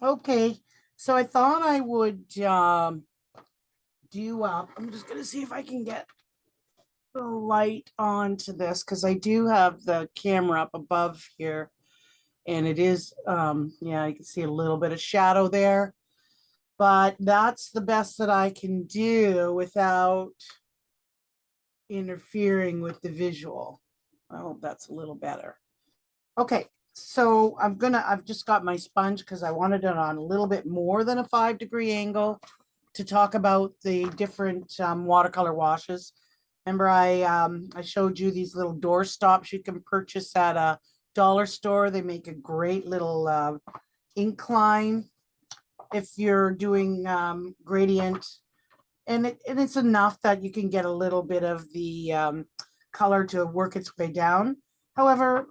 Okay, so I thought I would do I'm just gonna see if I can get the light onto this because I do have the camera up above here and it is yeah, you can see a little bit of shadow there, but that's the best that I can do without interfering with the visual. I hope that's a little better. Okay, so I've just got my sponge because I wanted it on a little bit more than a 5-degree angle to talk about the different watercolor washes. Remember, I showed you these little door stops you can purchase at a dollar store. They make a great little incline if you're doing gradient, and it's enough that you can get a little bit of the color to work its way down. However,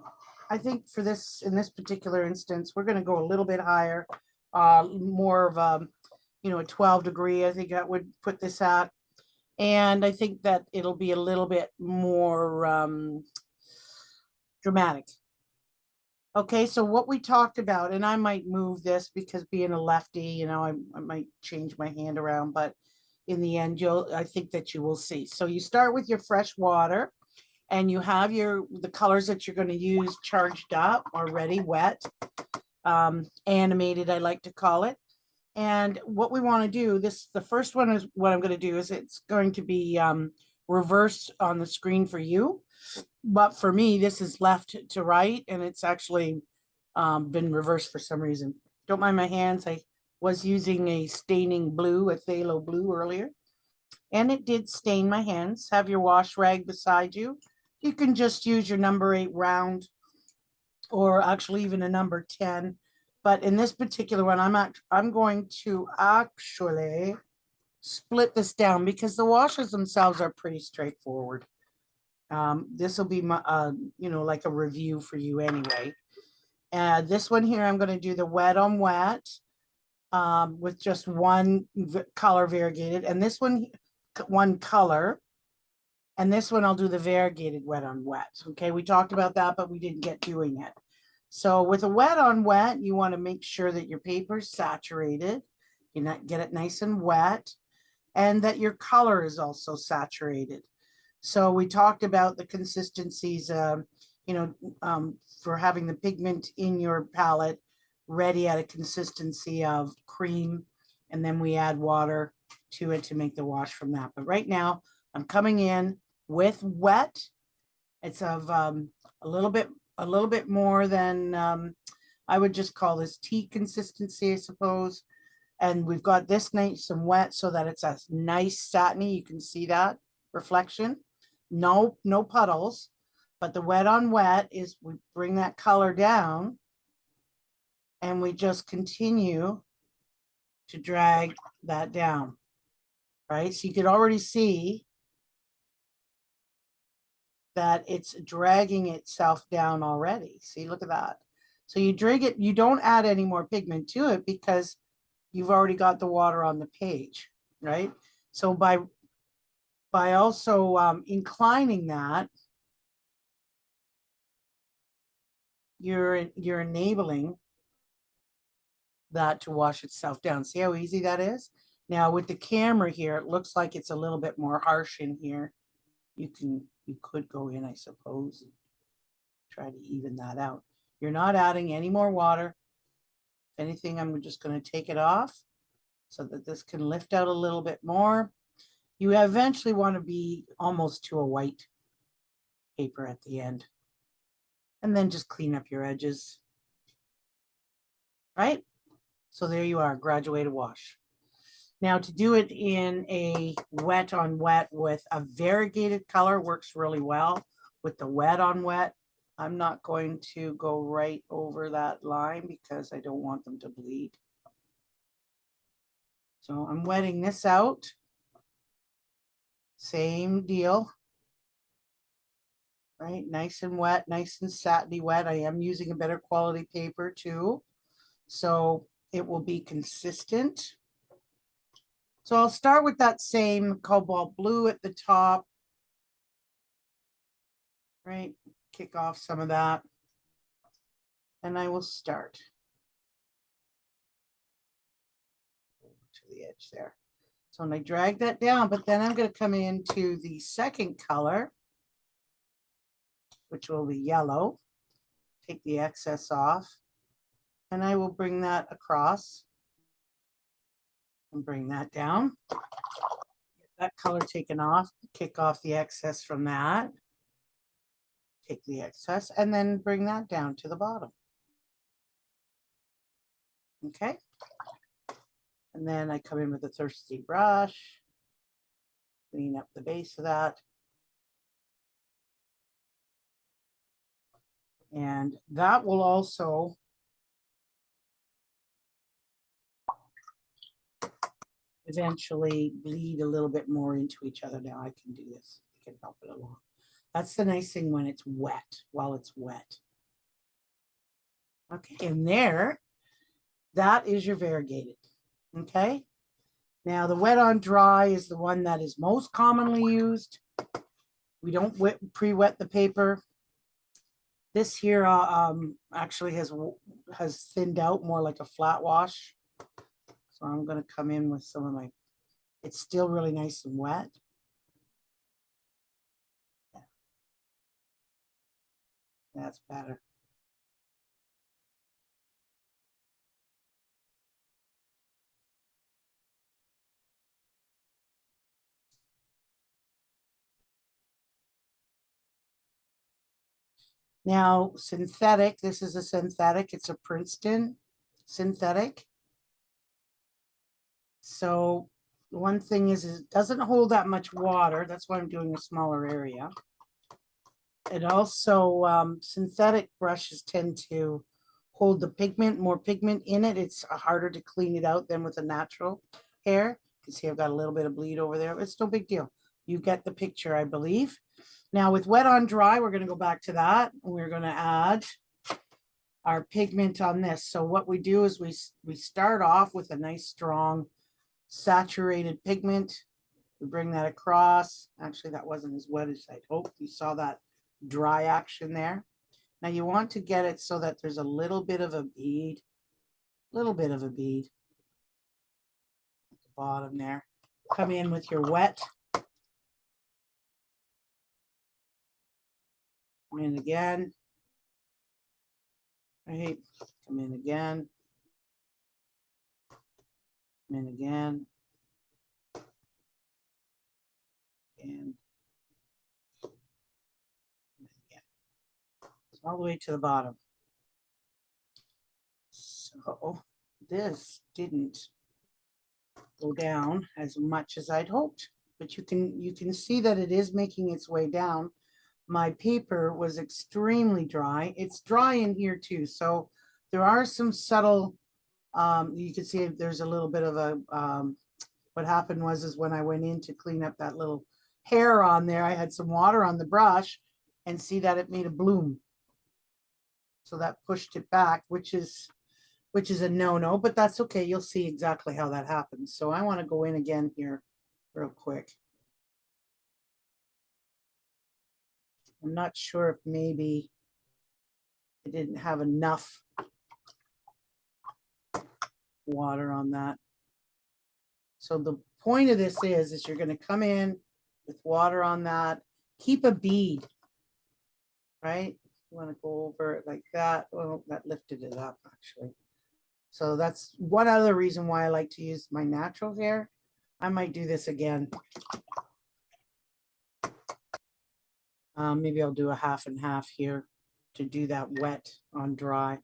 I think for this, in this particular instance, we're going to go a little bit higher, more of a 12-degree. I think that would put this at, and I think that it'll be a little bit more dramatic. Okay, so what we talked about, and I might move this because being a lefty, I might change my hand around, but in the end, I think that you will see. So you start with your fresh water and you have the colors that you're going to use charged up already wet, animated, I like to call it. And what we want to do, the first one is what I'm going to do is it's going to be reverse on the screen for you. But for me, this is left to right, and it's actually been reversed for some reason. Don't mind my hands. I was using a staining blue, a phthalo blue earlier, and it did stain my hands. Have your wash rag beside you. You can just use your number 8 round or actually even a number 10. But in this particular one, I'm going to actually split this down because the washes themselves are pretty straightforward. This will be my, like a review for you anyway. This one here, I'm going to do the wet on wet with just one color variegated, and this one color, and this one I'll do the variegated wet on wet. Okay, we talked about that, but we didn't get doing it. So with a wet on wet, you want to make sure that your paper is saturated, you not get it nice and wet, and that your color is also saturated. So we talked about the consistencies, for having the pigment in your palette ready at a consistency of cream, and then we add water to it to make the wash from that. But right now, I'm coming in with wet. It's of a little bit more than I would just call this tea consistency, I suppose. And we've got this nice and wet so that it's a nice satiny. You can see that reflection. No puddles, but the wet on wet is we bring that color down and we just continue to drag that down, right? So you could already see that it's dragging itself down already. See, look at that. So you drag it, you don't add any more pigment to it because you've already got the water on the page, right? So by also inclining that, you're enabling that to wash itself down. See how easy that is? Now with the camera here, it looks like it's a little bit more harsh in here. You could go in, I suppose, and try to even that out. You're not adding any more water. If anything, I'm just going to take it off so that this can lift out a little bit more. You eventually want to be almost to a white paper at the end. And then just clean up your edges. Right? So there you are, graduated wash. Now to do it in a wet on wet with a variegated color works really well. With the wet on wet, I'm not going to go right over that line because I don't want them to bleed. So I'm wetting this out. Same deal. Right, nice and wet, nice and satiny wet. I am using a better quality paper too, so it will be consistent. So I'll start with that same cobalt blue at the top, right? Kick off some of that, and I will start. the edge there. So when I drag that down, but then I'm going to come into the second color, which will be yellow, take the excess off, and I will bring that across and bring that down. Get that color taken off, kick off the excess from that, take the excess, and then bring that down to the bottom. Okay. And then I come in with a thirsty brush, clean up the base of that. And that will also eventually bleed a little bit more into each other. Now I can do this. I can help it along. That's the nice thing when it's wet, while it's wet. Okay, and there, that is your variegated. Okay. Now the wet on dry is the one that is most commonly used. We don't pre-wet the paper. This here actually has thinned out more like a flat wash. So I'm going to come in with some of my, it's still really nice and wet. That's better. Now, synthetic, this is a synthetic. It's a Princeton synthetic. So one thing is it doesn't hold that much water. That's why I'm doing a smaller area. It also, synthetic brushes tend to hold the pigment, more pigment in it. It's harder to clean it out than with a natural hair. You can see I've got a little bit of bleed over there. It's no big deal. You get the picture, I believe. Now with wet on dry, we're going to go back to that. We're going to add our pigment on this. So what we do is we start off with a nice strong saturated pigment. We bring that across. Actually, that wasn't as wet as I'd hoped. You saw that dry action there. Now you want to get it so that there's a little bit of a bead, at the bottom there. Come in with your wet. Come in again. Right. Come in again. Come in again. And all the way to the bottom. So this didn't go down as much as I'd hoped, but you can see that it is making its way down. My paper was extremely dry. It's dry in here too, so there are some subtle, you can see there's a little bit of a, what happened was when I went in to clean up that little hair on there, I had some water on the brush and see that it made a bloom. So that pushed it back, which is a no-no, but that's okay. You'll see exactly how that happens. So I want to go in again here real quick. I'm not sure if maybe I didn't have enough water on that. So the point of this is you're going to come in with water on that. Keep a bead, right? You want to go over it like that. Well, that lifted it up actually. So that's one other reason why I like to use my natural hair. I might do this again. Maybe I'll do a half and half here to do that wet on dry.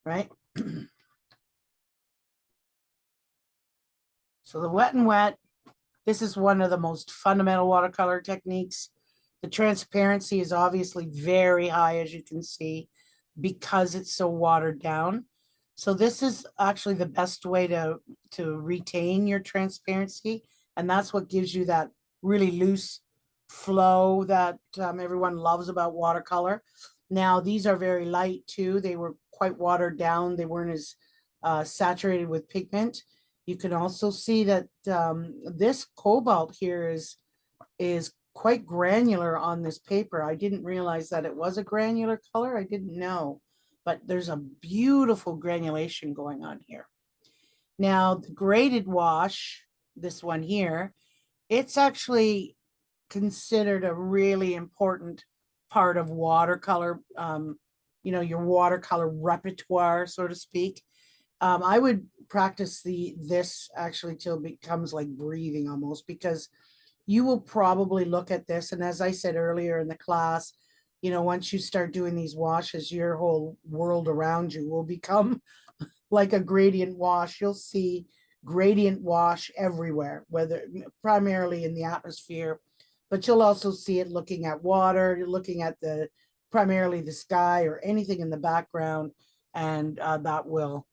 Right? So the wet and wet, this is one of the most fundamental watercolor techniques. The transparency is obviously very high, as you can see, because it's so watered down. So this is actually the best way to retain your transparency. And that's what gives you that really loose flow that everyone loves about watercolor. Now, these are very light too. They were quite watered down. They weren't as saturated with pigment. You can also see that this cobalt here is quite granular on this paper. I didn't realize that it was a granular color. I didn't know. but there's a beautiful granulation going on here. Now, the graded wash, this one here, it's actually considered a really important part of watercolor, your watercolor repertoire, so to speak. I would practice this actually till it becomes like breathing almost, because you will probably look at this. And as I said earlier in the class, once you start doing these washes, your whole world around you will become like a gradient wash. You'll see gradient wash everywhere, whether primarily in the atmosphere, but you'll also see it looking at water, looking at primarily the sky or anything in the background, and that will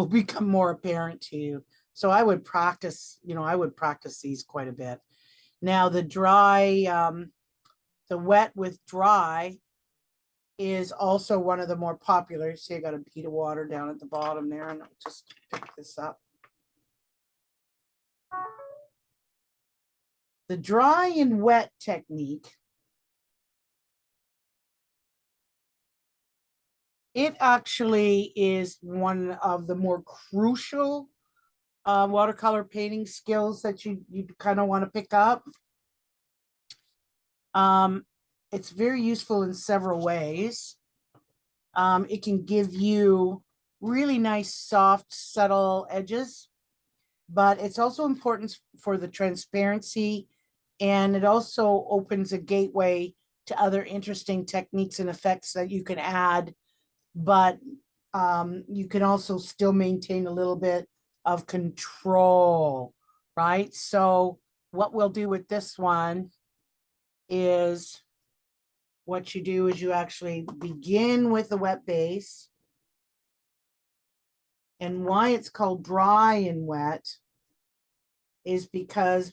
become more apparent to you. So I would practice these quite a bit. Now the wet with dry is also one of the more popular. See, I got a bead of water down at the bottom there, and I'll just pick this up. The dry and wet technique, it actually is one of the more crucial watercolor painting skills that you kind of want to pick up. It's very useful in several ways. It can give you really nice, soft, subtle edges, but it's also important for the transparency, and it also opens a gateway to other interesting techniques and effects that you can add, but you can also still maintain a little bit of control, right? So what we'll do with this one is, what you do is you actually begin with a wet base. And why it's called dry and wet is because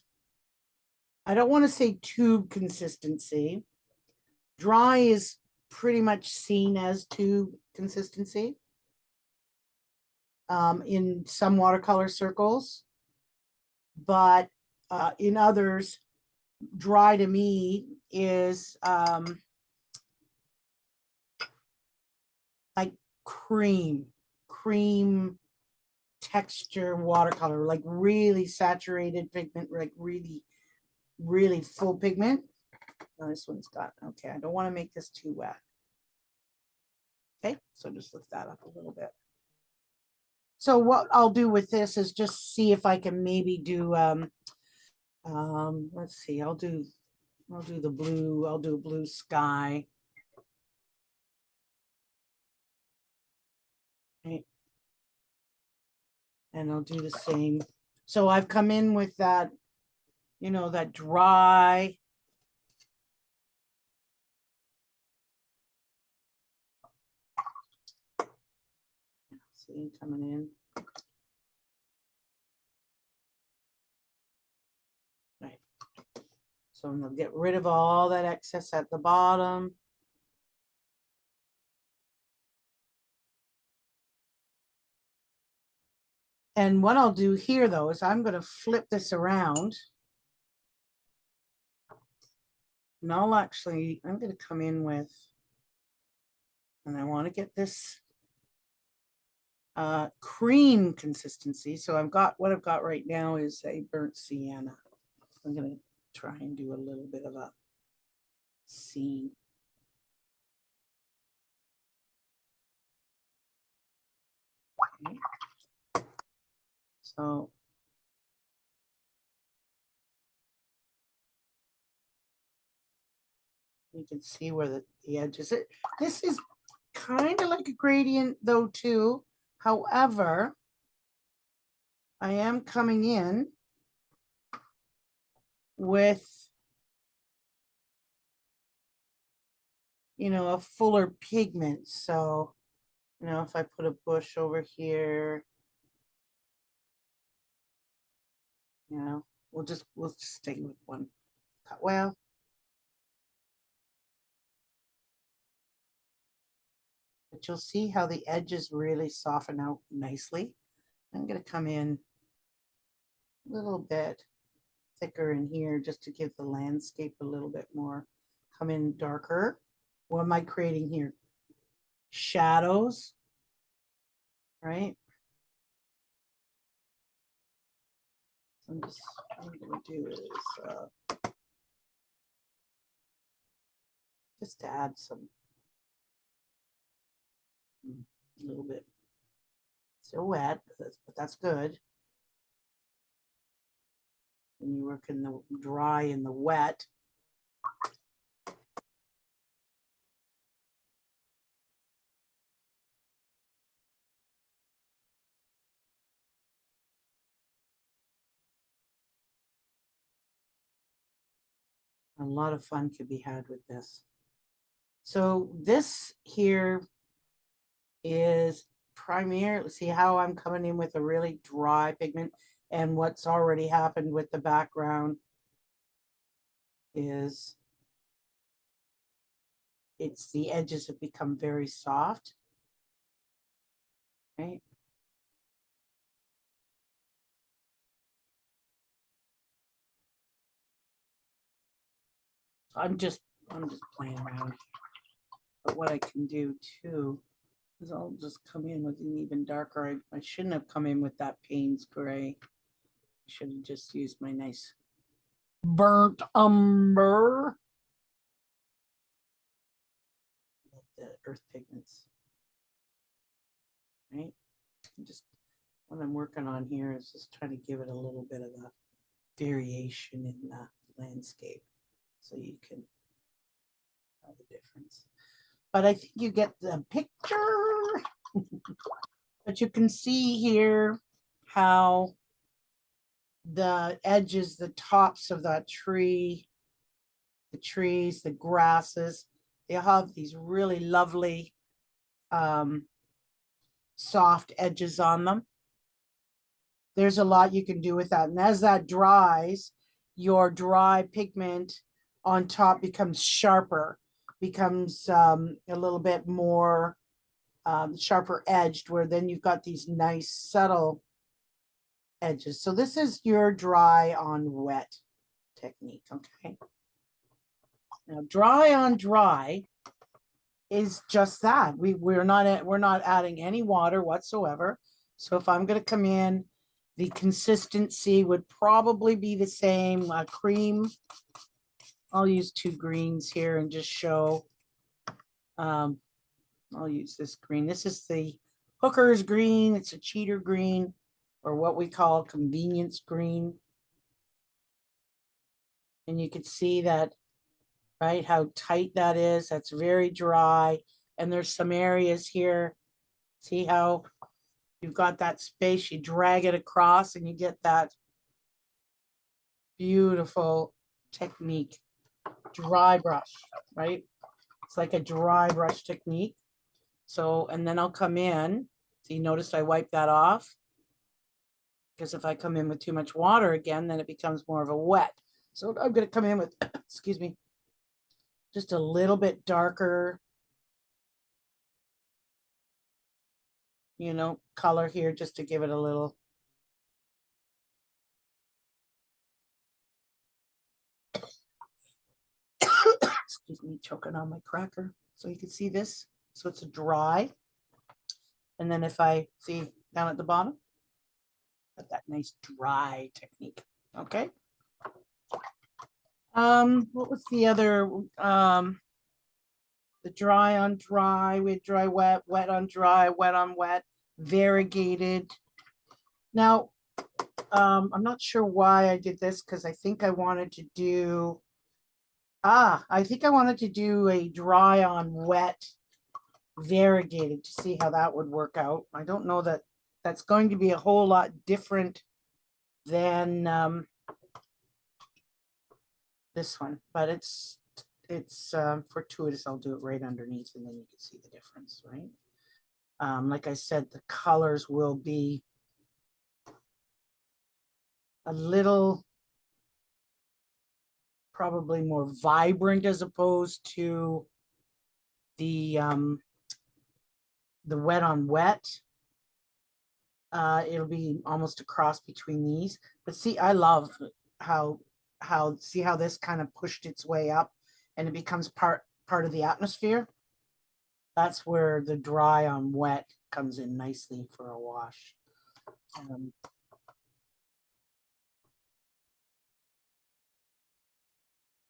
I don't want to say tube consistency. Dry is pretty much seen as tube consistency in some watercolor circles, but in others, dry to me is like cream texture watercolor, like really saturated pigment, like really full pigment. Now this one's got, okay, I don't want to make this too wet. Okay, so just lift that up a little bit. So what I'll do with this is just see if I can maybe do let's see, I'll do the blue, I'll do a blue sky. Right. And I'll do the same. So I've come in with that, that dry. See, coming in. Right. So I'm gonna get rid of all that excess at the bottom. And what I'll do here, though, is I'm going to flip this around. And I'm going to come in with, and I want to get this cream consistency. So what I've got right now is a burnt sienna. I'm going to try and do a little bit of a scene. Okay. So you can see where the edge is. This is kind of like a gradient though too. However, I am coming in with, a fuller pigment. So, if I put a bush over here, we'll just stay with one cut. Well, but you'll see how the edges really soften out nicely. I'm going to come in a little bit thicker in here just to give the landscape a little bit more. Come in darker. What am I creating here? shadows, right? So what I'm gonna do is just to add some, a little bit, still wet, but that's good. When you work in the dry and the wet. A lot of fun could be had with this. So this here is primarily, see how I'm coming in with a really dry pigment, and what's already happened with the background is it's the edges have become very soft, right? I'm just playing around. But what I can do too is I'll just come in with an even darker. I shouldn't have come in with that Payne's gray. I should have just used my nice burnt umber. The earth pigments, right? Just what I'm working on here is just trying to give it a little bit of a variation in the landscape so you can tell the difference. But I think you get the picture. But you can see here how the edges, the tops of that tree, the trees, the grasses, they have these really lovely soft edges on them. There's a lot you can do with that. And as that dries, your dry pigment on top becomes sharper, becomes a little bit more sharper edged, where then you've got these nice subtle edges. So this is your dry on wet technique, okay? Now dry on dry is just that. We're not adding any water whatsoever. So if I'm going to come in, the consistency would probably be the same. Cream, I'll use 2 greens here and just show. I'll use this green. This is the Hooker's green. It's a cheater green, or what we call convenience green. And you can see that, right, how tight that is. That's very dry. And there's some areas here. See how you've got that space, you drag it across and you get that beautiful technique. Dry brush, right? It's like a dry brush technique. So, and then I'll come in. So you noticed I wiped that off. Because if I come in with too much water again, then it becomes more of a wet. So I'm going to come in with, excuse me, just a little bit darker, color here, just to give it a little. Excuse me, choking on my cracker. So you can see this. So it's a dry. And then if I see down at the bottom, got that nice dry technique. Okay. What was the other? The dry on dry, we had dry, wet, wet on dry, wet on wet, variegated. Now, I'm not sure why I did this, because I think I wanted to do, I think I wanted to do a dry on wet variegated to see how that would work out. I don't know that that's going to be a whole lot different than this one, but it's fortuitous. I'll do it right underneath and then you can see the difference, right? Like I said, the colors will be a little probably more vibrant as opposed to the wet on wet. It'll be almost a cross between these. But see, I love how see how this kind of pushed its way up and it becomes part of the atmosphere. That's where the dry on wet comes in nicely for a wash.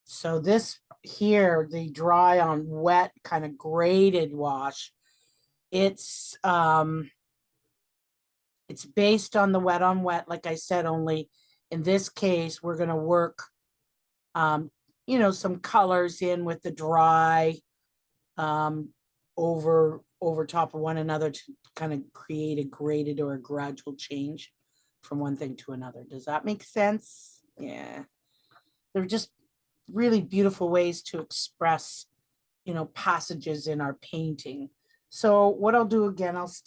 So this here, the dry on wet kind of graded wash, it's based on the wet on wet, like I said, only in this case, we're going to work, you know, some colors in with the dry over top of one another to kind of create a graded or a gradual change from one thing to another. Does that make sense? Yeah. They're just really beautiful ways to express, you know, passages in our painting. So what I'll do again, I'll just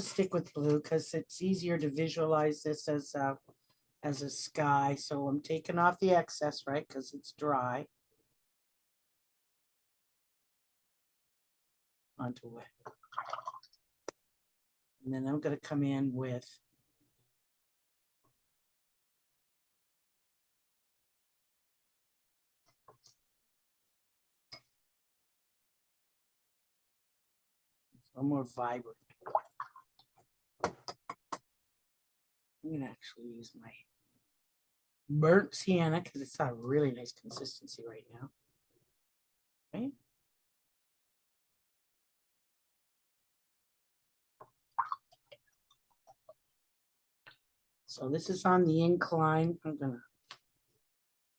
stick with blue because it's easier to visualize this as a sky. So I'm taking off the excess, right? Because it's dry. Onto wet. And then I'm going to come in with a more vibrant. I'm going to actually use my burnt sienna because it's got a really nice consistency right now. Okay. So this is on the incline. I'm going to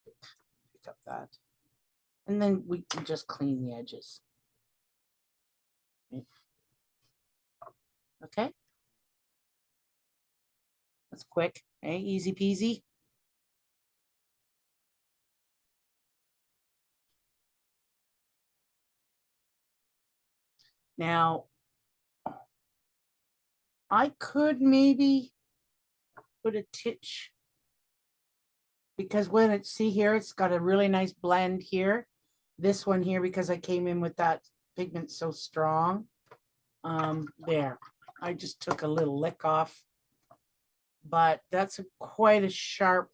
pick up that. And then we can just clean the edges. Okay. That's quick. Okay, easy peasy. Now, I could maybe put a titch because when it's, see here, it's got a really nice blend here. This one here, because I came in with that pigment so strong. There, I just took a little lick off, but that's quite a sharp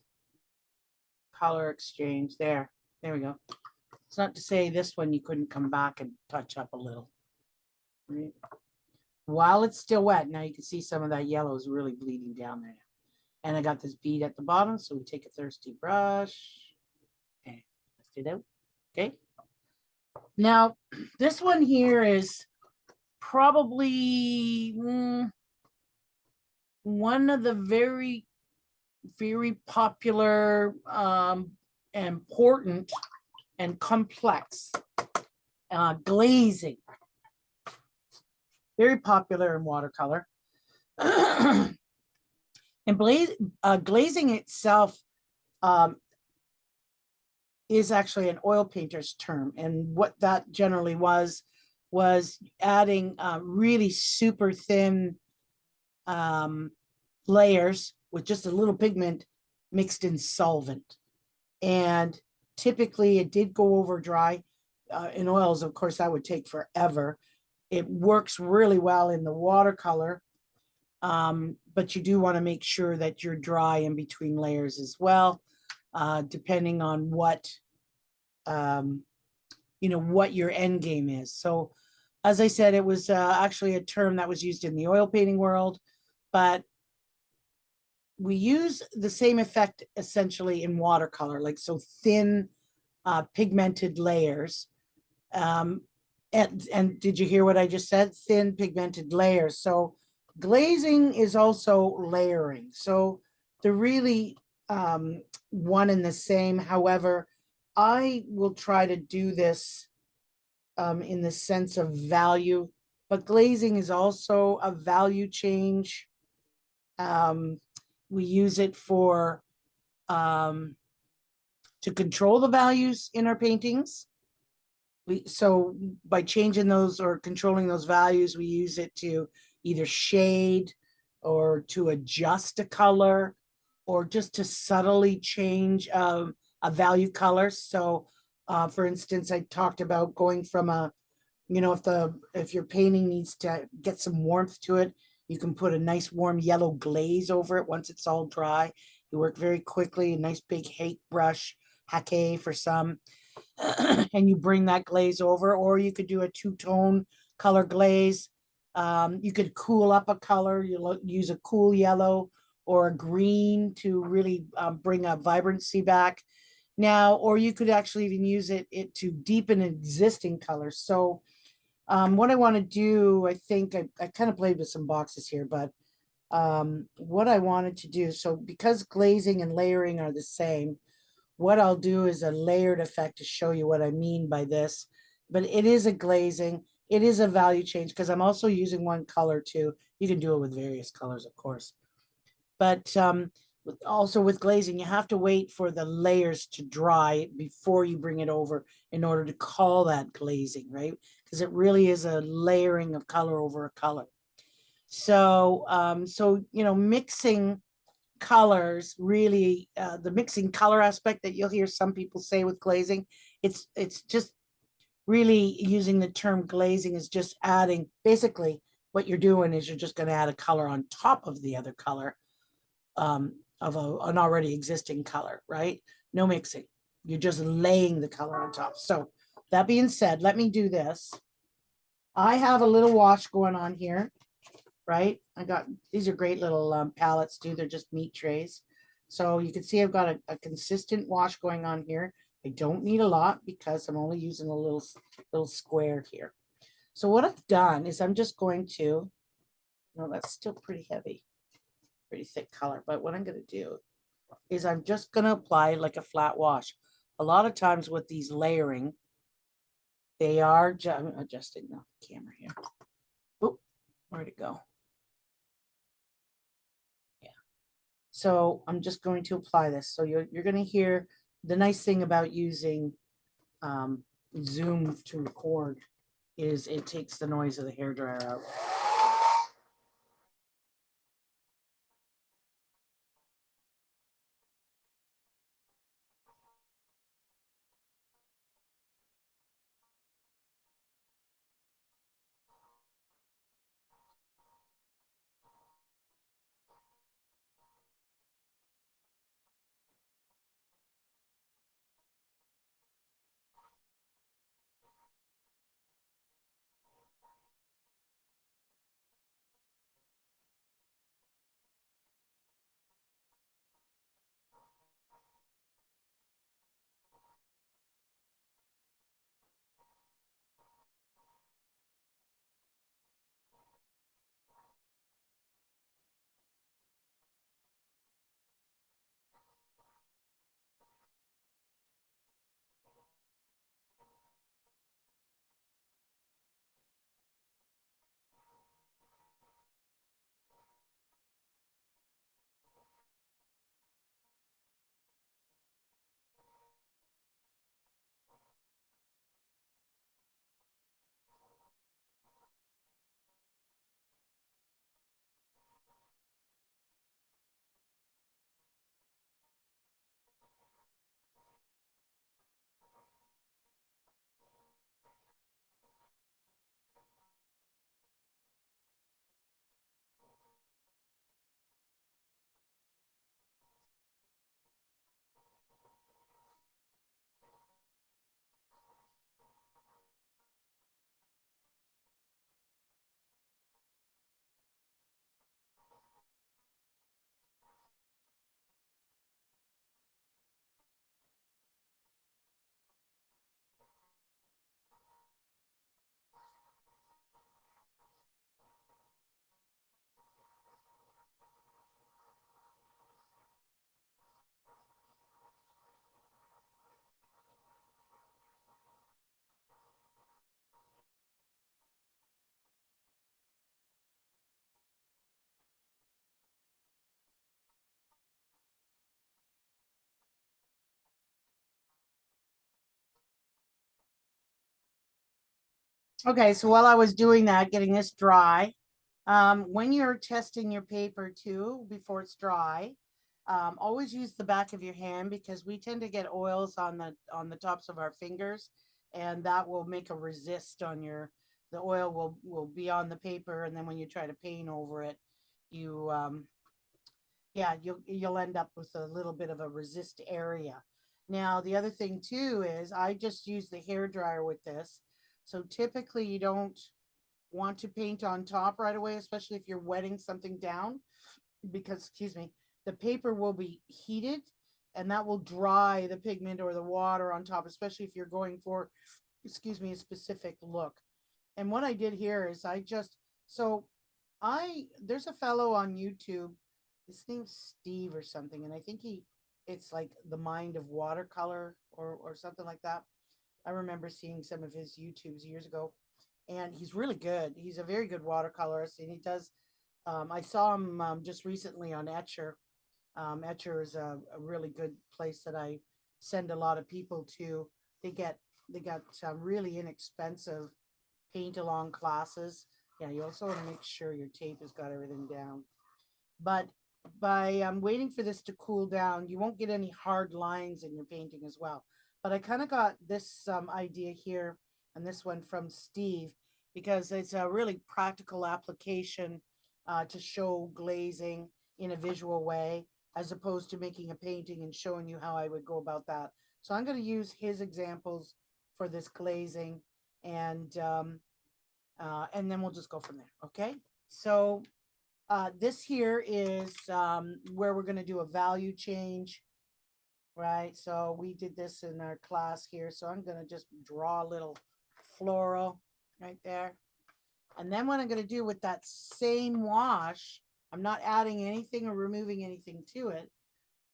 color exchange there. There we go. It's not to say this one you couldn't come back and touch up a little. Right? While it's still wet, now you can see some of that yellow is really bleeding down there. And I got this bead at the bottom, so we take a thirsty brush and lift it out. Okay. Now, this one here is probably one of the very, very popular, important, and complex glazing. Very popular in watercolor. And glazing itself is actually an oil painter's term. And what that generally was adding really super thin layers with just a little pigment mixed in solvent. And typically it did go over dry. In oils, of course, that would take forever. It works really well in the watercolor. But you do want to make sure that you're dry in between layers as well, depending on what, you know, what your end game is. So as I said, it was actually a term that was used in the oil painting world, but we use the same effect essentially in watercolor, like so thin pigmented layers. And did you hear what I just said? Thin pigmented layers. So glazing is also layering. So they're really one and the same. However, I will try to do this in the sense of value, but glazing is also a value change. We use it for to control the values in our paintings. So by changing those or controlling those values, we use it to either shade or to adjust a color or just to subtly change a value color. So for instance, I talked about going from a, you know, if your painting needs to get some warmth to it, you can put a nice warm yellow glaze over it once it's all dry. You work very quickly, a nice big hake brush, hake for some. and you bring that glaze over, or you could do a two-tone color glaze. You could cool up a color. You use a cool yellow or a green to really bring a vibrancy back. Now, or you could actually even use it to deepen an existing color. So what I want to do, I think I kind of played with some boxes here, but what I wanted to do, so because glazing and layering are the same, what I'll do is a layered effect to show you what I mean by this. But it is a glazing, it is a value change because I'm also using one color too. You can do it with various colors, of course. But also with glazing, you have to wait for the layers to dry before you bring it over in order to call that glazing, right? Because it really is a layering of color over a color. So, you know, mixing colors really, the mixing color aspect that you'll hear some people say with glazing, it's just really using the term glazing is just adding, basically what you're doing is you're just going to add a color on top of the other color of an already existing color, right? No mixing. You're just laying the color on top. So that being said, let me do this. I have a little wash going on here, right? I got, these are great little palettes too. They're just meat trays. So you can see I've got a consistent wash going on here. I don't need a lot because I'm only using a little square here. So what I've done is I'm just going to, no, that's still pretty heavy, pretty thick color. But what I'm going to do is I'm just going to apply like a flat wash. A lot of times with these layering, they are, I'm adjusting the camera here. Oh, where'd it go? So I'm just going to apply this. So you're going to hear the nice thing about using Zoom to record is it takes the noise of the hairdryer out. Okay, so while I was doing that, getting this dry, when you're testing your paper too, before it's dry, always use the back of your hand because we tend to get oils on the tops of our fingers, and that will make a resist on your, the oil will be on the paper, and then when you try to paint over it, you yeah, you'll end up with a little bit of a resist area. Now, the other thing too is I just use the hair dryer with this. So typically you don't want to paint on top right away, especially if you're wetting something down, because, excuse me, the paper will be heated and that will dry the pigment or the water on top, especially if you're going for, excuse me, a specific look. And what I did here is so there's a fellow on YouTube, his name's Steve or something, and I think it's like the mind of watercolor or something like that. I remember seeing some of his YouTubes years ago, and he's really good. He's a very good watercolorist, and he does. I saw him just recently on Etcher. Etcher is a really good place that I send a lot of people to. They get they got really inexpensive paint along classes. Yeah, you also want to make sure your tape has got everything down. But by waiting for this to cool down, you won't get any hard lines in your painting as well. But I kind of got this idea here and this one from Steve because it's a really practical application to show glazing in a visual way as opposed to making a painting and showing you how I would go about that. So I'm going to use his examples for this glazing, and and then we'll just go from there. Okay. So this here is where we're going to do a value change, right? So we did this in our class here. So I'm going to just draw a little floral right there. And then what I'm going to do with that same wash, I'm not adding anything or removing anything to it.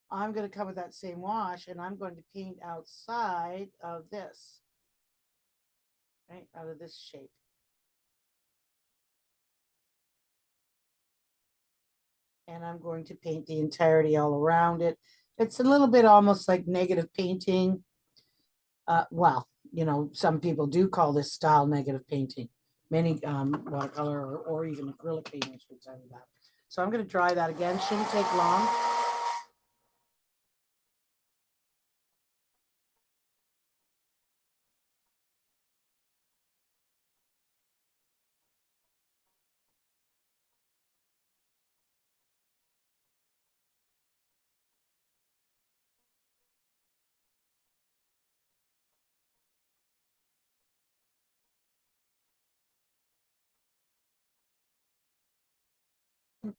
I'm going to come with that same wash and I'm going to paint outside of this, right? Out of this shape. And I'm going to paint the entirety all around it. It's a little bit almost like negative painting. Well, you know, some people do call this style negative painting. Many watercolor or even acrylic painters would tell you that. So I'm going to dry that again. Shouldn't take long.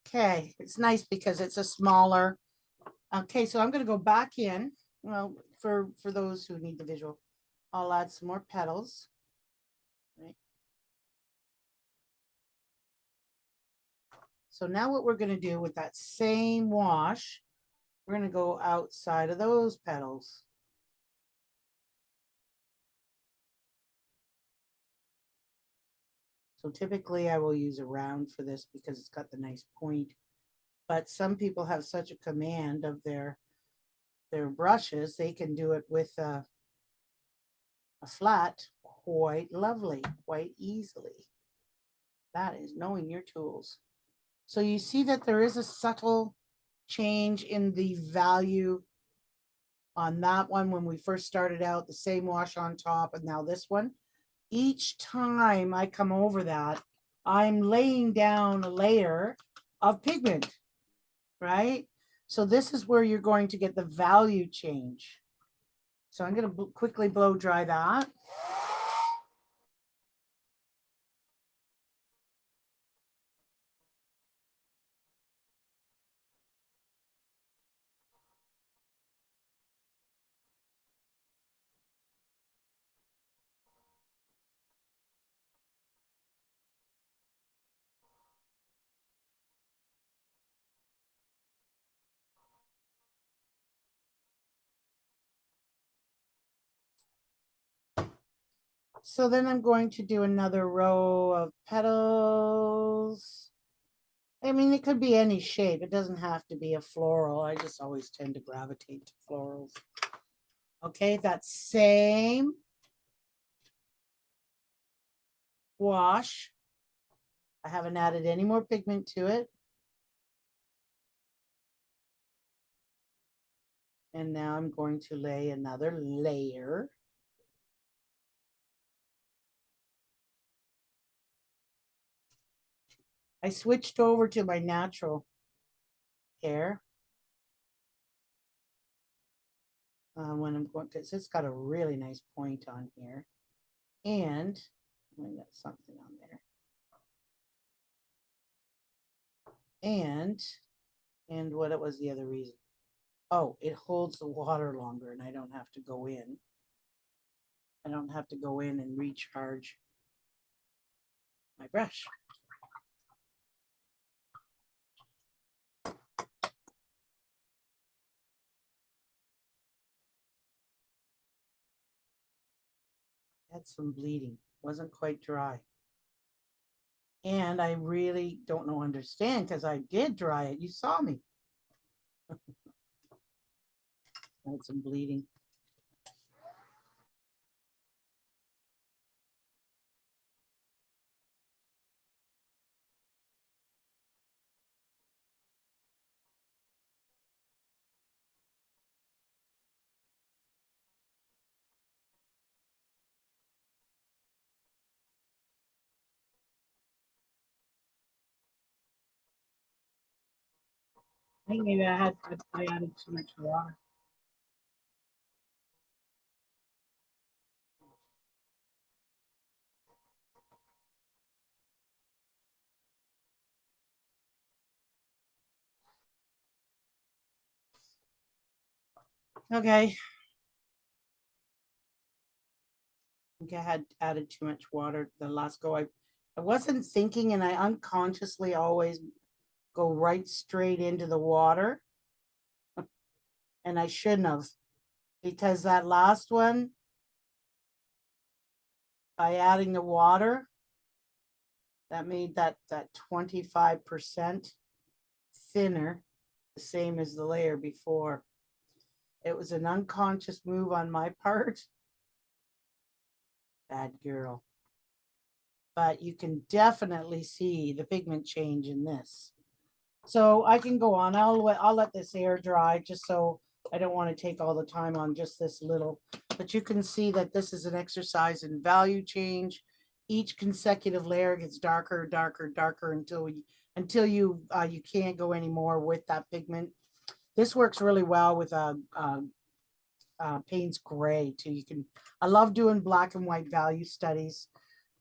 Okay, it's nice because it's a smaller. Okay, so I'm going to go back in. Well, for those who need the visual, I'll add some more petals. Right. So now what we're going to do with that same wash, we're going to go outside of those petals. So typically I will use a round for this because it's got the nice point. But some people have such a command of their brushes, they can do it with a flat quite lovely, quite easily. That is knowing your tools. So you see that there is a subtle change in the value on that one when we first started out, the same wash on top, and now this one. Each time I come over that, I'm laying down a layer of pigment, right? So this is where you're going to get the value change. So I'm going to quickly blow dry that. So then I'm going to do another row of petals. I mean, it could be any shape. It doesn't have to be a floral. I just always tend to gravitate to florals. Okay, that same wash. I haven't added any more pigment to it. And now I'm going to lay another layer. I switched over to my natural hair. when I'm going, because it's got a really nice point on here. And I got something on there. And what it was the other reason? Oh, it holds the water longer and I don't have to go in. I don't have to go in and recharge my brush. Had some bleeding, wasn't quite dry. And I really don't understand because I did dry it. You saw me. Had some bleeding. I think maybe I added too much water. Okay. I think I had added too much water the last go. I wasn't thinking and I unconsciously always go right straight into the water. And I shouldn't have, because that last one, by adding the water, that made that 25% thinner, the same as the layer before. It was an unconscious move on my part. Bad girl. But you can definitely see the pigment change in this. So I can go on. I'll let this air dry just so I don't want to take all the time on just this little. But you can see that this is an exercise in value change. Each consecutive layer gets darker, darker, darker until you can't go anymore with that pigment. This works really well with Payne's Gray too. I love doing black and white value studies.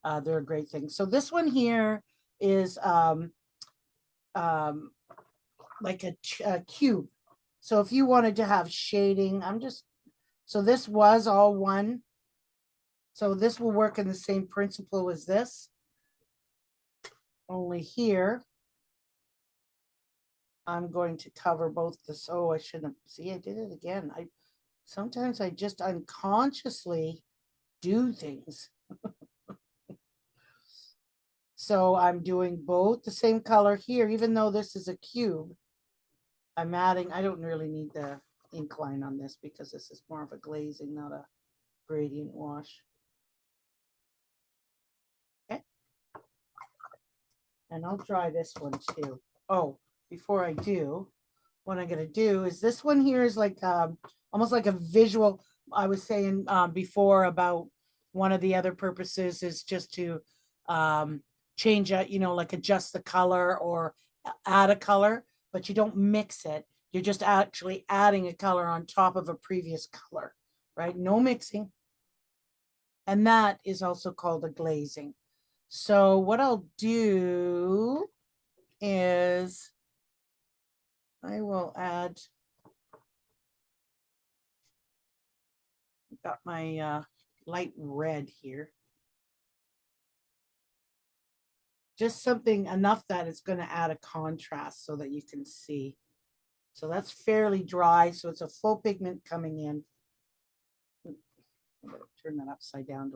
They're a great thing. So this one here is like a cube. So if you wanted to have shading, so this was all one. So this will work in the same principle as this. Only here, I'm going to cover both this. Oh, I shouldn't have. See, I did it again. Sometimes I just unconsciously do things. So I'm doing both the same color here, even though this is a cube. I'm adding, I don't really need the ink line on this because this is more of a glazing, not a gradient wash. Okay. And I'll dry this one too. Oh, before I do, what I'm going to do is this one here is like almost like a visual. I was saying before about one of the other purposes is just to change it, like adjust the color or add a color, but you don't mix it. You're just actually adding a color on top of a previous color, right? No mixing. And that is also called a glazing. So what I'll do is I will add, got my light red here. Just something enough that it's going to add a contrast so that you can see. So that's fairly dry. So it's a full pigment coming in. I'm going to turn that upside down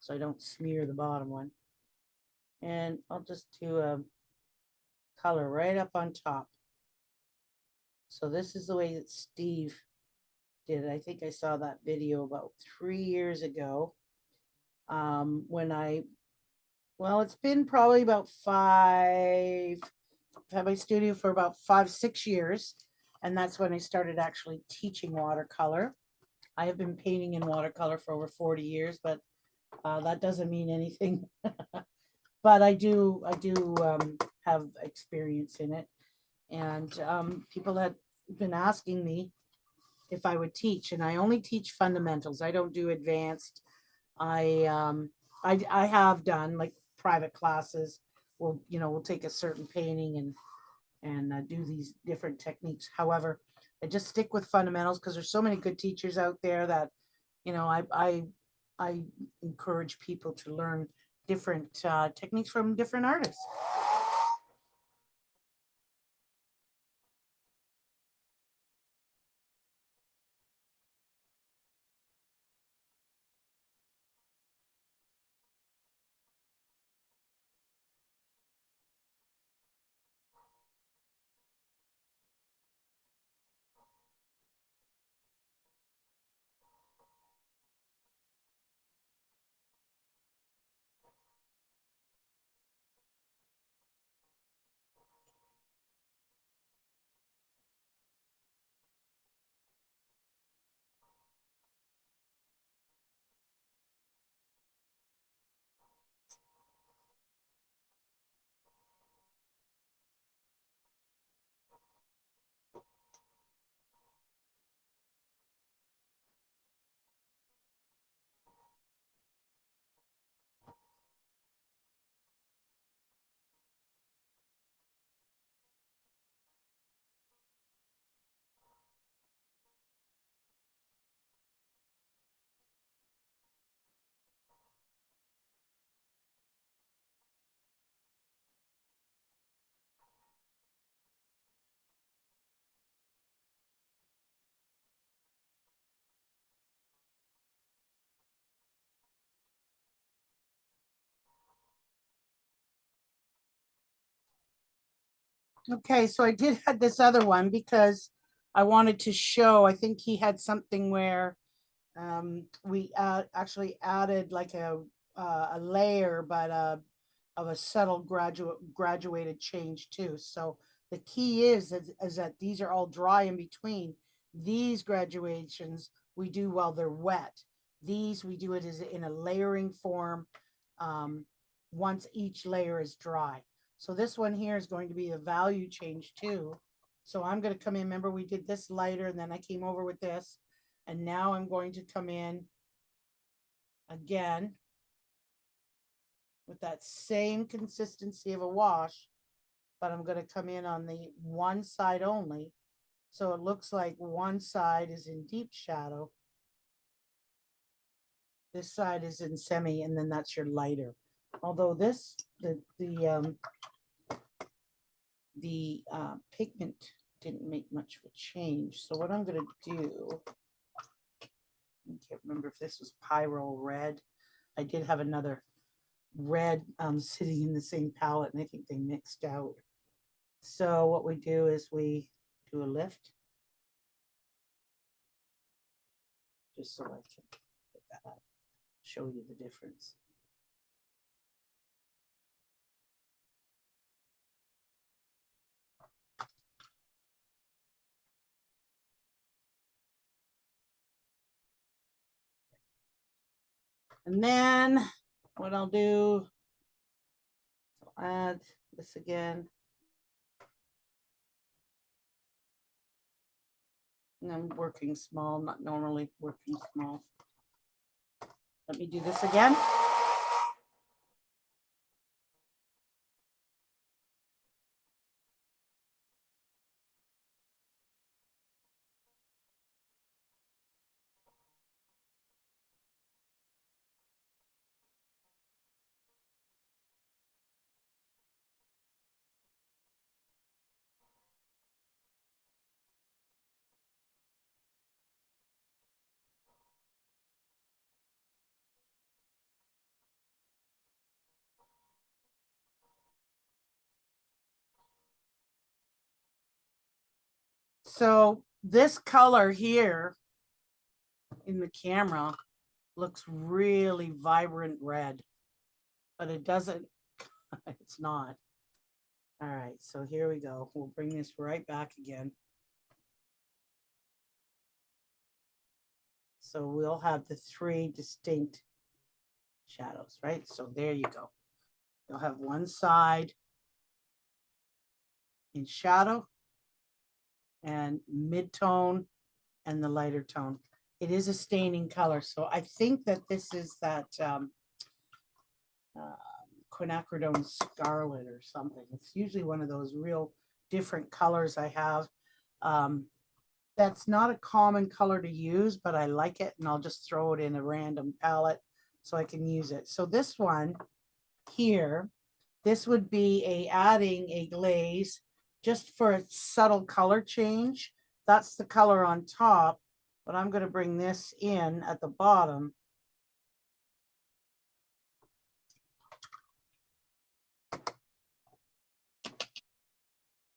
so I don't smear the bottom one. And I'll just do a color right up on top. So this is the way that Steve did it. I think I saw that video about 3 years ago when well, it's been probably about I've had my studio for about 5-6 years. And that's when I started actually teaching watercolor. I have been painting in watercolor for over 40 years, but that doesn't mean anything. But I do have experience in it. And people had been asking me if I would teach, and I only teach fundamentals. I don't do advanced. I have done like private classes. We'll take a certain painting and do these different techniques. However, I just stick with fundamentals because there's so many good teachers out there that, I encourage people to learn different techniques from different artists. Okay, so I did have this other one because I wanted to show, I think he had something where we actually added like a layer, but of a subtle graduated change too. So the key is that these are all dry in between. These graduations we do while they're wet. These we do it as in a layering form once each layer is dry. So this one here is going to be a value change too. So I'm going to come in. Remember, we did this lighter and then I came over with this. And now I'm going to come in again with that same consistency of a wash, but I'm going to come in on the one side only. So it looks like one side is in deep shadow. This side is in semi, and then that's your lighter. Although the pigment didn't make much of a change. So what I'm going to do, I can't remember if this was Pyro Red. I did have another red sitting in the same palette, and I think they mixed out. So what we do is we do a lift, just so I can get that up, show you the difference. And then what I'll do, I'll add this again. And I'm working small, not normally working small. Let me do this again. So this color here in the camera looks really vibrant red, but it doesn't, it's not. All right, so here we go. We'll bring this right back again. So we'll have the three distinct shadows, right? So there you go. You'll have one side in shadow and mid-tone and the lighter tone. It is a staining color, so I think that this is that quinacridone scarlet or something. It's usually one of those real different colors I have. That's not a common color to use, but I like it, and I'll just throw it in a random palette so I can use it. So this one here, this would be adding a glaze just for a subtle color change. That's the color on top, but I'm going to bring this in at the bottom.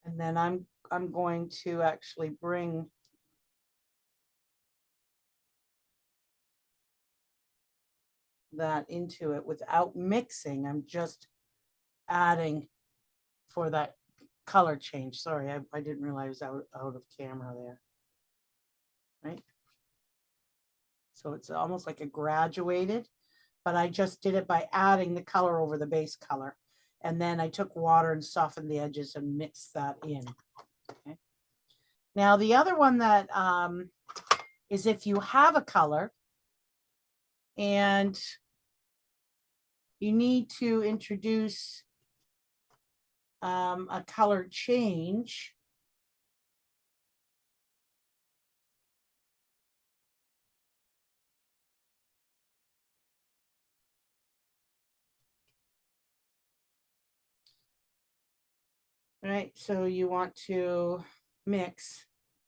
And then I'm going to actually bring that into it without mixing. I'm just adding for that color change. Sorry, I didn't realize out of camera there. Right? So it's almost like a graduated, but I just did it by adding the color over the base color. And then I took water and softened the edges and mixed that in. Okay. Now the other one that is if you have a color and you need to introduce a color change. Right, so you want to mix.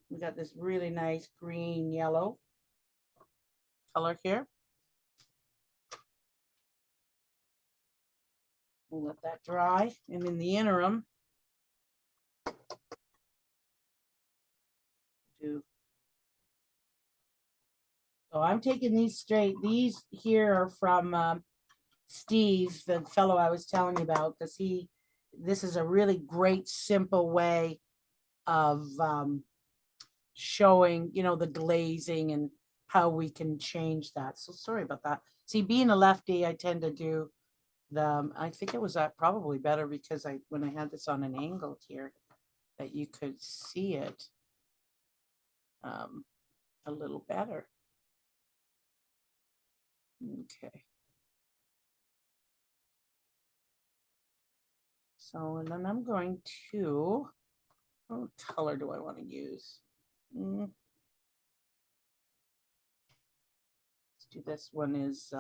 We got this really nice green yellow color here. We'll let that dry, and in the interim, so I'm taking these straight. These here are from Steve, the fellow I was telling you about, because this is a really great, simple way of showing, the glazing and how we can change that. So sorry about that. See, being a lefty, I tend to do I think it was probably better because when I had this on an angle here, that you could see it a little better. Okay. So, and then I'm going to, what color do I want to use? Let's do this one is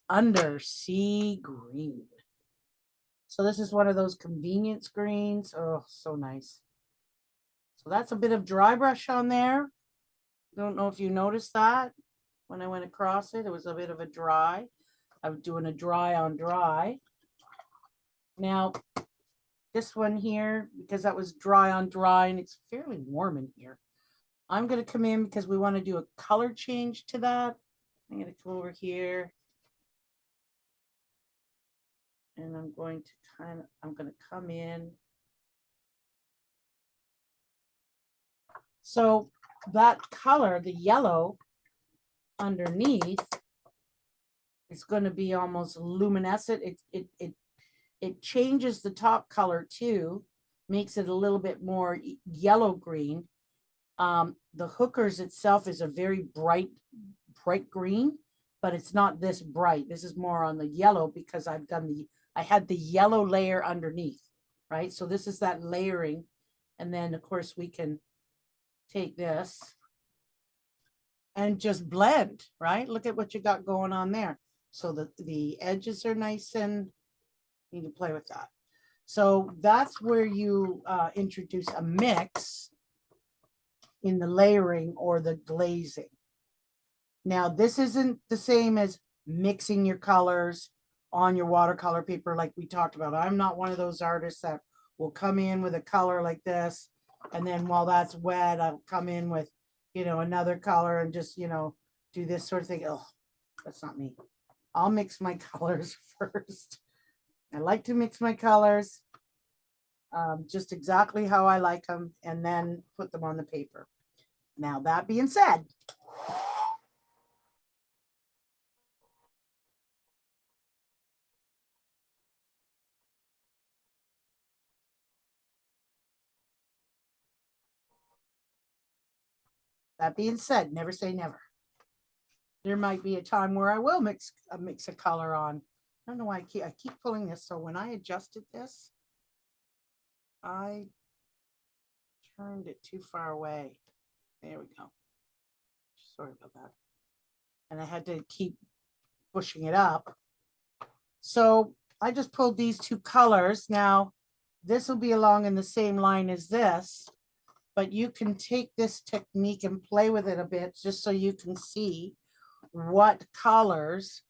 undersea green. So this is one of those convenience greens. Oh, so nice. So that's a bit of dry brush on there. Don't know if you noticed that when I went across it. It was a bit of a dry. I'm doing a dry on dry. Now, this one here, because that was dry on dry and it's fairly warm in here, I'm going to come in because we want to do a color change to that. I'm going to come over here. And I'm going to come in. So that color, the yellow underneath, is going to be almost luminescent. It changes the top color too, makes it a little bit more yellow green. The hookers itself is a very bright green, but it's not this bright. This is more on the yellow because I had the yellow layer underneath, right? So this is that layering. And then of course we can take this and just blend, right? Look at what you got going on there. So the edges are nice and you can play with that. So that's where you introduce a mix in the layering or the glazing. Now, this isn't the same as mixing your colors on your watercolor paper like we talked about. I'm not one of those artists that will come in with a color like this, and then while that's wet, I'll come in with, another color and just, do this sort of thing. Oh, that's not me. I'll mix my colors first. I like to mix my colors just exactly how I like them and then put them on the paper. Now, that being said, That being said, never say never. There might be a time where I will mix a color on. I don't know why I keep pulling this. So when I adjusted this, I turned it too far away. There we go. Sorry about that. And I had to keep pushing it up. So I just pulled these two colors. Now, this will be along in the same line as this, but you can take this technique and play with it a bit just so you can see what colors,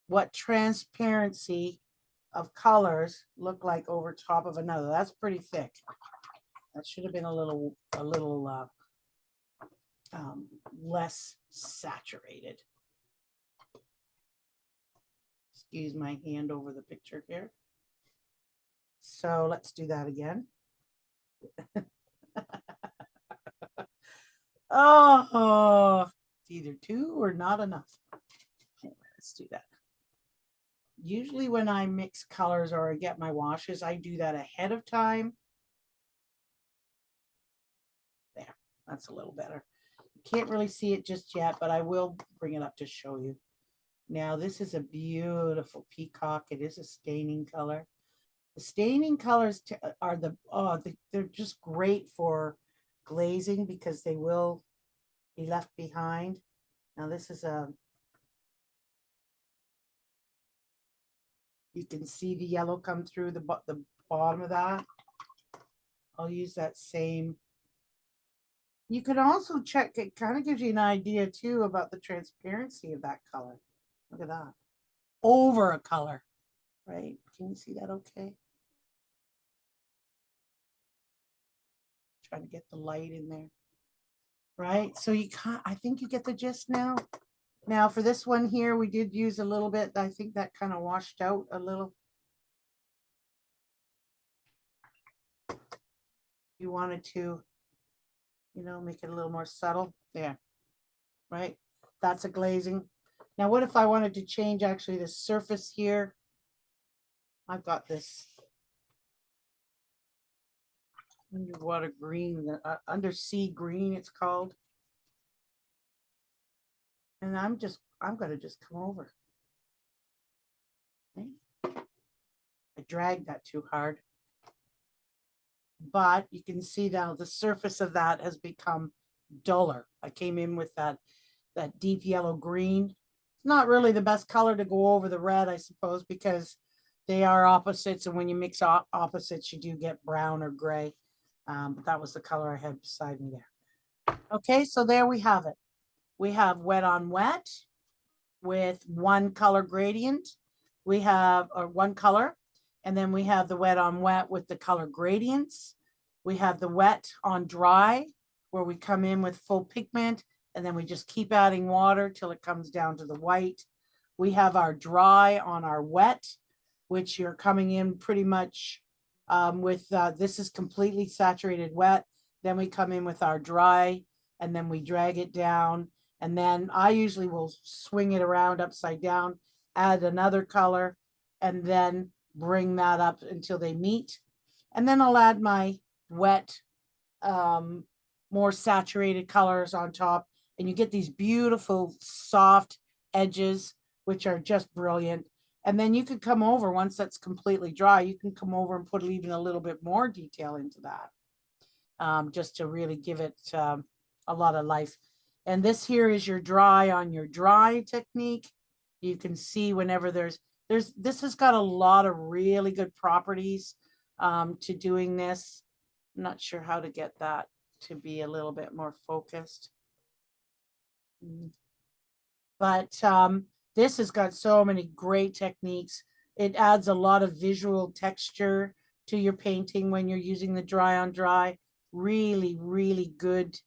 what transparency of colors look like over top of another. That's pretty thick. That should have been a little less saturated. Excuse my hand over the picture here. So let's do that again. Oh, it's either two or not enough. Anyway, let's do that. Usually when I mix colors or I get my washes, I do that ahead of time. There, that's a little better. You can't really see it just yet, but I will bring it up to show you. Now, this is a beautiful peacock. It is a staining color. The staining colors are they're just great for glazing because they will be left behind. Now, this is you can see the yellow come through the bottom of that. I'll use that same. You can also check, it kind of gives you an idea too about the transparency of that color. Look at that. Over a color, right? Can you see that okay? Trying to get the light in there. Right? So you can't, I think you get the gist now. Now for this one here, we did use a little bit. I think that kind of washed out a little. You wanted to, you know, make it a little more subtle there, right? That's a glazing. Now, what if I wanted to change actually the surface here? I've got this underwater green, undersea green, it's called. And I'm going to just come over. Okay. I dragged that too hard. But you can see now the surface of that has become duller. I came in with that deep yellow green. It's not really the best color to go over the red, I suppose, because they are opposites. And when you mix opposites, you do get brown or gray. But that was the color I had beside me there. Okay, so there we have it. We have wet on wet with one color gradient. We have one color, and then we have the wet on wet with the color gradients. We have the wet on dry, where we come in with full pigment, and then we just keep adding water till it comes down to the white. We have our dry on our wet, which you're coming in pretty much with, this is completely saturated wet. Then we come in with our dry, and then we drag it down. And then I usually will swing it around upside down, add another color, and then bring that up until they meet. And then I'll add my wet, more saturated colors on top. And you get these beautiful soft edges, which are just brilliant. And then you can come over, once that's completely dry, you can come over and put even a little bit more detail into that, just to really give it a lot of life. And this here is your dry on your dry technique. You can see whenever this has got a lot of really good properties to doing this. I'm not sure how to get that to be a little bit more focused. But this has got so many great techniques. It adds a lot of visual texture to your painting when you're using the dry on dry. Really, really good.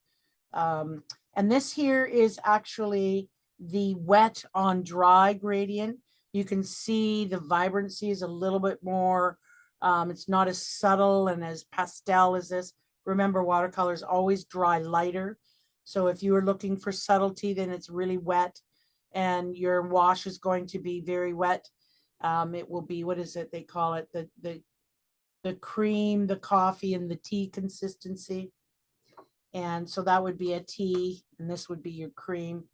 And this here is actually the wet on dry gradient. You can see the vibrancy is a little bit more, it's not as subtle and as pastel as this. Remember, watercolors always dry lighter. So if you are looking for subtlety, then it's really wet, and your wash is going to be very wet. It will be, what is it they call it? The cream, the coffee, and the tea consistency. And so that would be a tea, and this would be your cream.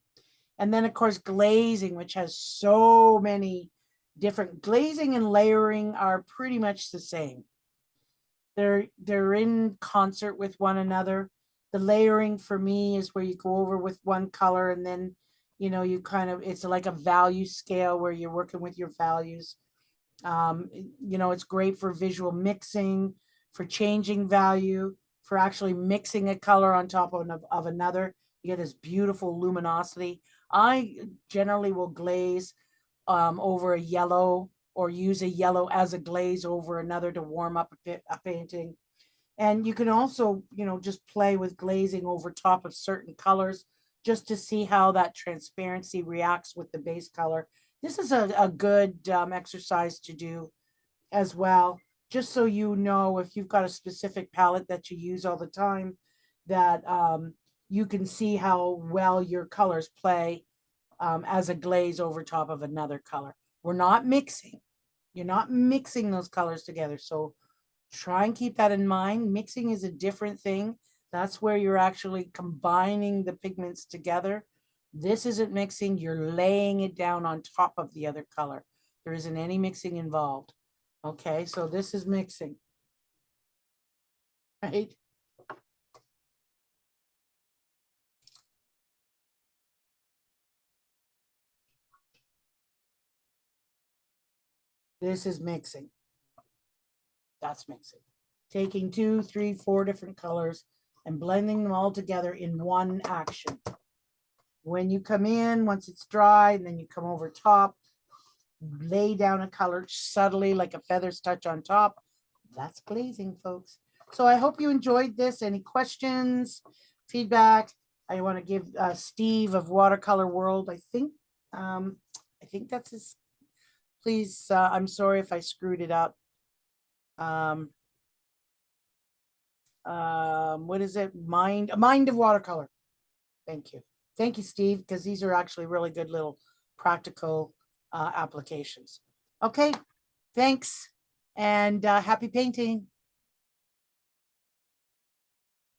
And then of course glazing, which has so many different, glazing and layering are pretty much the same. They're in concert with one another. The layering for me is where you go over with one color and then, you know, you kind of, it's like a value scale where you're working with your values. You know, it's great for visual mixing, for changing value, for actually mixing a color on top of another. You get this beautiful luminosity. I generally will glaze over a yellow, or use a yellow as a glaze over another to warm up a painting. And you can also, you know, just play with glazing over top of certain colors just to see how that transparency reacts with the base color. This is a good exercise to do as well, just so you know if you've got a specific palette that you use all the time, that you can see how well your colors play as a glaze over top of another color. We're not mixing. You're not mixing those colors together. So try and keep that in mind. Mixing is a different thing. That's where you're actually combining the pigments together. This isn't mixing. You're laying it down on top of the other color. There isn't any mixing involved. Okay, so this is mixing, right? This is mixing. That's mixing. Taking 2, 3, 4 different colors and blending them all together in one action. When you come in, once it's dry, and then you come over top, lay down a color subtly like a feather's touch on top. That's glazing, folks. So I hope you enjoyed this. Any questions, feedback? I want to give Steve of Watercolor World, I think that's his. Please, I'm sorry if I screwed it up. What is it? Mind of Watercolor. Thank you. Thank you, Steve, because these are actually really good little practical applications. Okay, thanks, and happy painting.